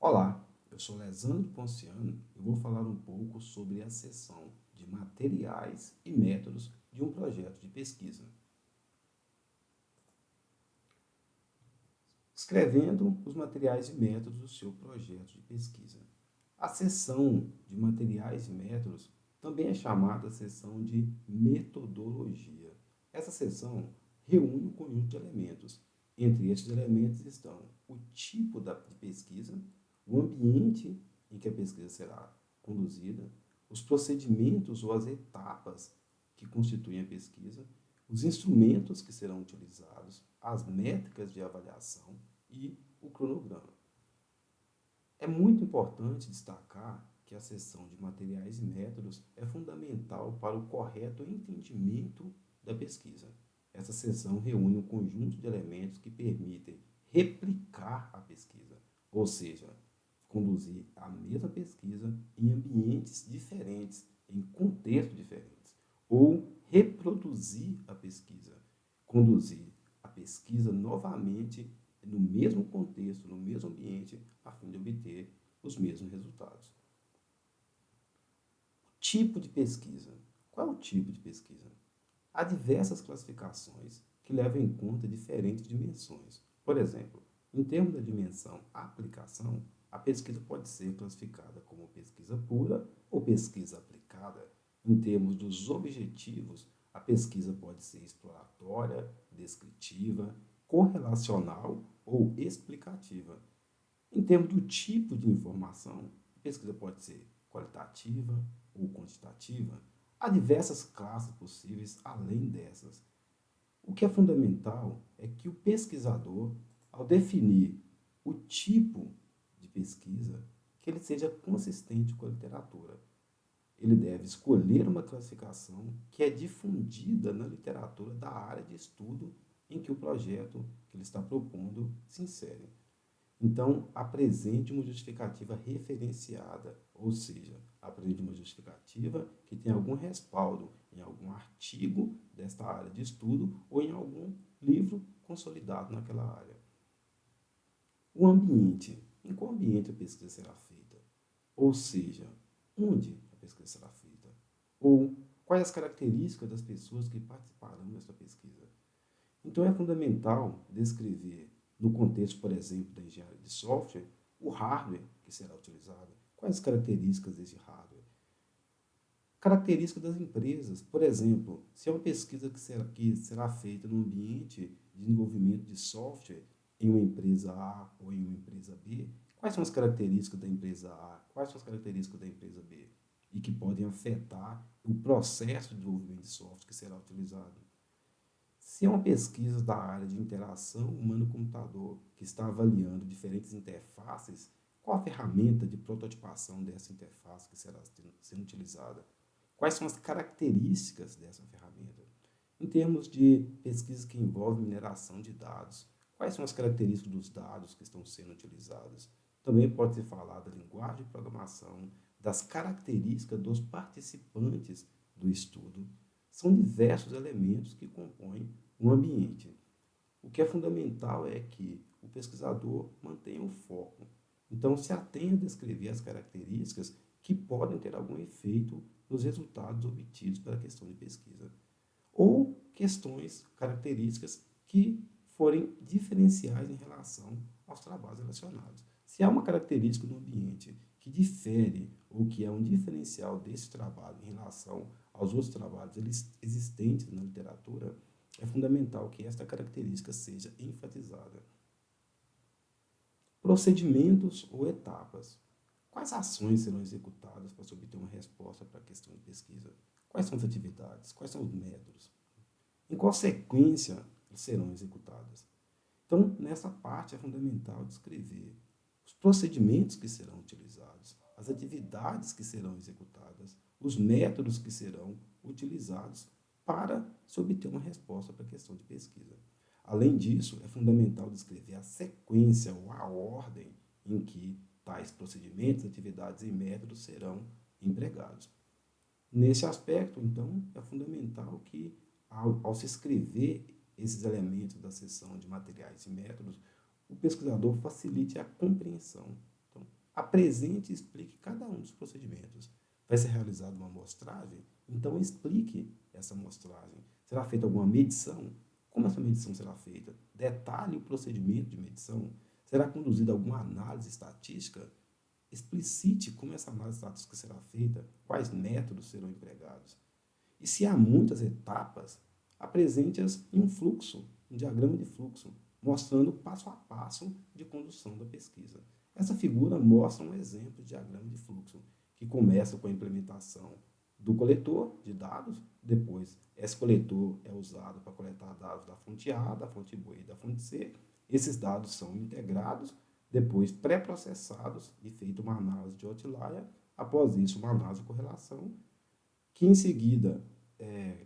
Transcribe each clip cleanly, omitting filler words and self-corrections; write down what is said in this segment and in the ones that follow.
Olá, eu sou Lesandro Ponciano e vou falar um pouco sobre a seção de materiais e métodos de um projeto de pesquisa. Escrevendo os materiais e métodos do seu projeto de pesquisa. A seção de materiais e métodos também é chamada seção de metodologia. Essa seção reúne um conjunto de elementos. Entre esses elementos estão o tipo de pesquisa, o ambiente em que a pesquisa será conduzida, os procedimentos ou as etapas que constituem a pesquisa, os instrumentos que serão utilizados, as métricas de avaliação e o cronograma. É muito importante destacar que a seção de materiais e métodos é fundamental para o correto entendimento da pesquisa. Essa seção reúne um conjunto de elementos que permitem replicar a pesquisa, ou seja, conduzir a mesma pesquisa em ambientes diferentes, em contextos diferentes, ou reproduzir a pesquisa, conduzir a pesquisa novamente no mesmo contexto, no mesmo ambiente, a fim de obter os mesmos resultados. Tipo de pesquisa. Qual é o tipo de pesquisa? Há diversas classificações que levam em conta diferentes dimensões. Por exemplo, em termos da dimensão aplicação, a pesquisa pode ser classificada como pesquisa pura ou pesquisa aplicada. Em termos dos objetivos, a pesquisa pode ser exploratória, descritiva, correlacional ou explicativa. Em termos do tipo de informação, a pesquisa pode ser qualitativa ou quantitativa. Há diversas classes possíveis além dessas. O que é fundamental é que o pesquisador, ao definir o tipo de pesquisa, que ele seja consistente com a literatura. Ele deve escolher uma classificação que é difundida na literatura da área de estudo em que o projeto que ele está propondo se insere. Então, apresente uma justificativa referenciada, ou seja, apresente uma justificativa que tenha algum respaldo em algum artigo desta área de estudo ou em algum livro consolidado naquela área. O ambiente. Em qual ambiente a pesquisa será feita? Ou seja, onde a pesquisa será feita? Ou quais as características das pessoas que participarão dessa pesquisa? Então, é fundamental descrever, no contexto, por exemplo, da engenharia de software, o hardware que será utilizado. Quais as características desse hardware? Características das empresas. Por exemplo, se é uma pesquisa que será feita no ambiente de desenvolvimento de software em uma empresa A ou em uma empresa B, quais são as características da empresa A? Quais são as características da empresa B? E que podem afetar o processo de desenvolvimento de software que será utilizado. Se é uma pesquisa da área de interação humano-computador que está avaliando diferentes interfaces, qual a ferramenta de prototipação dessa interface que será sendo utilizada? Quais são as características dessa ferramenta? Em termos de pesquisa que envolve mineração de dados, quais são as características dos dados que estão sendo utilizados? Também pode ser falado da linguagem de programação, das características dos participantes do estudo. São diversos elementos que compõem um ambiente. O que é fundamental é que o pesquisador mantenha o foco. Então, se atenha a descrever as características que podem ter algum efeito nos resultados obtidos pela questão de pesquisa. Ou questões, características que forem diferenciais em relação aos trabalhos relacionados. Se há uma característica no ambiente que difere ou que é um diferencial desse trabalho em relação aos outros trabalhos existentes na literatura, é fundamental que esta característica seja enfatizada. Procedimentos ou etapas. Quais ações serão executadas para se obter uma resposta para a questão de pesquisa? Quais são as atividades? Quais são os métodos? Em qual sequência serão executadas? Então, nessa parte é fundamental descrever os procedimentos que serão utilizados, as atividades que serão executadas, os métodos que serão utilizados para se obter uma resposta para a questão de pesquisa. Além disso, é fundamental descrever a sequência ou a ordem em que tais procedimentos, atividades e métodos serão empregados. Nesse aspecto, então, é fundamental que, ao se escrever esses elementos da seção de materiais e métodos, o pesquisador facilite a compreensão. Então, Apresente e explique cada um dos procedimentos. Vai ser realizada uma amostragem? Então explique essa amostragem. Será feita alguma medição? Como essa medição será feita? Detalhe o procedimento de medição. Será conduzida alguma análise estatística? Explicite como essa análise estatística será feita, quais métodos serão empregados. E se há muitas etapas, apresente-as em um fluxo, um diagrama de fluxo, mostrando passo a passo de condução da pesquisa. Essa figura mostra um exemplo de diagrama de fluxo, que começa com a implementação do coletor de dados, depois esse coletor é usado para coletar dados da fonte A, da fonte B e da fonte C. Esses dados são integrados, depois pré-processados e feita uma análise de outlier, após isso uma análise de correlação, que em seguida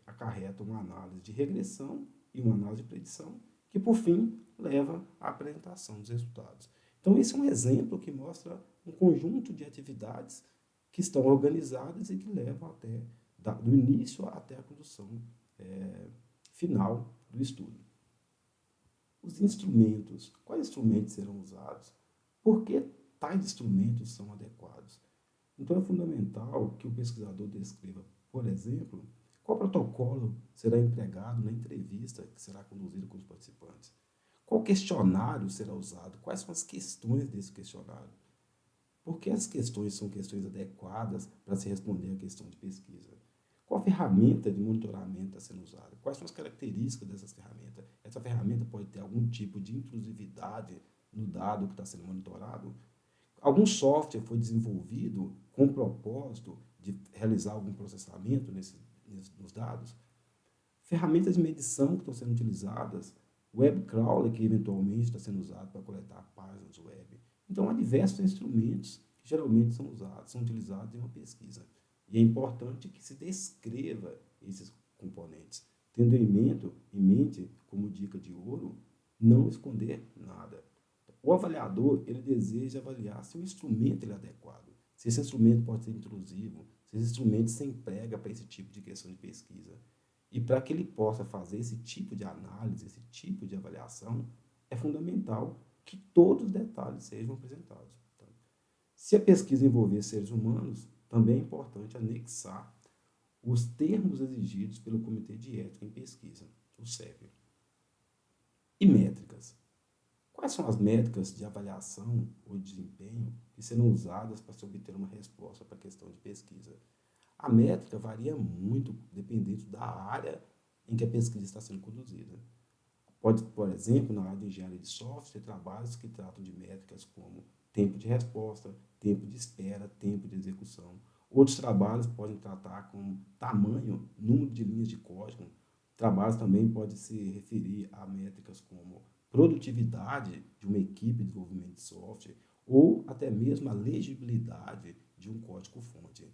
acarreta uma análise de regressão e uma análise de predição, que por fim leva à apresentação dos resultados. Então esse é um exemplo que mostra um conjunto de atividades que estão organizadas e que levam até, do início até a condução final do estudo. Os instrumentos. Quais instrumentos serão usados? Por que tais instrumentos são adequados? Então é fundamental que o pesquisador descreva, por exemplo, qual protocolo será empregado na entrevista que será conduzida com os participantes. Qual questionário será usado? Quais são as questões desse questionário? Por que as questões são questões adequadas para se responder à questão de pesquisa? Qual ferramenta de monitoramento está sendo usada? Quais são as características dessas ferramentas? Essa ferramenta pode ter algum tipo de intrusividade no dado que está sendo monitorado? Algum software foi desenvolvido com o propósito de realizar algum processamento nos dados? Ferramentas de medição que estão sendo utilizadas, web crawler que eventualmente está sendo usado para coletar páginas web. Então, há diversos instrumentos que geralmente são utilizados em uma pesquisa. E é importante que se descreva esses componentes, tendo em mente, como dica de ouro, não esconder nada. O avaliador, ele deseja avaliar se o instrumento é adequado, se esse instrumento pode ser intrusivo, se esse instrumento se emprega para esse tipo de questão de pesquisa. E para que ele possa fazer esse tipo de análise, esse tipo de avaliação, é fundamental que todos os detalhes sejam apresentados. Tá? Se a pesquisa envolver seres humanos, também é importante anexar os termos exigidos pelo Comitê de Ética em Pesquisa, o CEP. E métricas. Quais são as métricas de avaliação ou de desempenho que serão usadas para se obter uma resposta para a questão de pesquisa? A métrica varia muito dependendo da área em que a pesquisa está sendo conduzida. Pode, por exemplo, na área de engenharia de software, ter trabalhos que tratam de métricas como tempo de resposta, tempo de espera, tempo de execução. Outros trabalhos podem tratar com tamanho, número de linhas de código. Trabalhos também podem se referir a métricas como produtividade de uma equipe de desenvolvimento de software ou até mesmo a legibilidade de um código-fonte.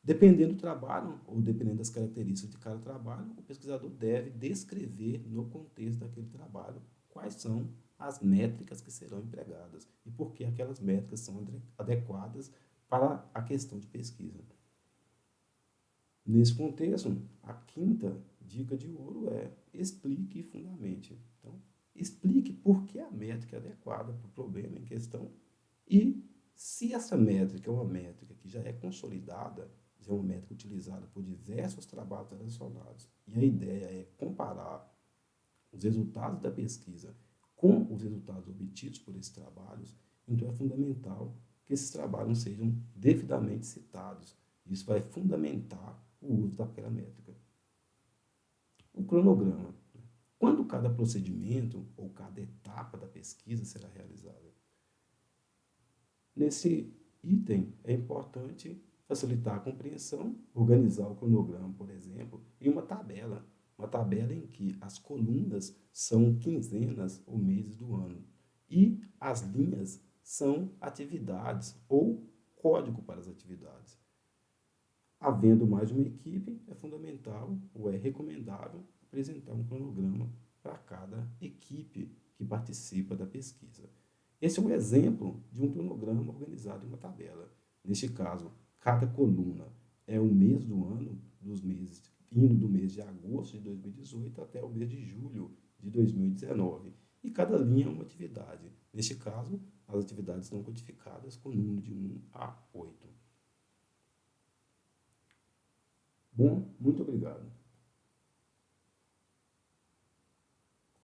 Dependendo do trabalho, ou dependendo das características de cada trabalho, o pesquisador deve descrever no contexto daquele trabalho quais são as métricas que serão empregadas e por que aquelas métricas são adequadas para a questão de pesquisa. Nesse contexto, a quinta dica de ouro é explique e fundamente. Então, explique por que a métrica é adequada para o problema em questão e se essa métrica é uma métrica que já é consolidada, é uma métrica utilizada por diversos trabalhos relacionados e a ideia é comparar os resultados da pesquisa com os resultados obtidos por esses trabalhos, então é fundamental que esses trabalhos sejam devidamente citados. Isso vai fundamentar o uso daquela métrica. O cronograma. Quando cada procedimento ou cada etapa da pesquisa será realizada? Nesse item é importante facilitar a compreensão, organizar o cronograma, por exemplo, em uma tabela em que as colunas são quinzenas ou meses do ano e as linhas são atividades ou código para as atividades. Havendo mais de uma equipe, é fundamental ou é recomendável apresentar um cronograma para cada equipe que participa da pesquisa. Esse é um exemplo de um cronograma organizado em uma tabela. Neste caso, cada coluna é um mês do ano, indo do mês de agosto de 2018 até o mês de julho de 2019. E cada linha é uma atividade. Neste caso, as atividades estão codificadas com o número de 1 a 8. Bom, muito obrigado.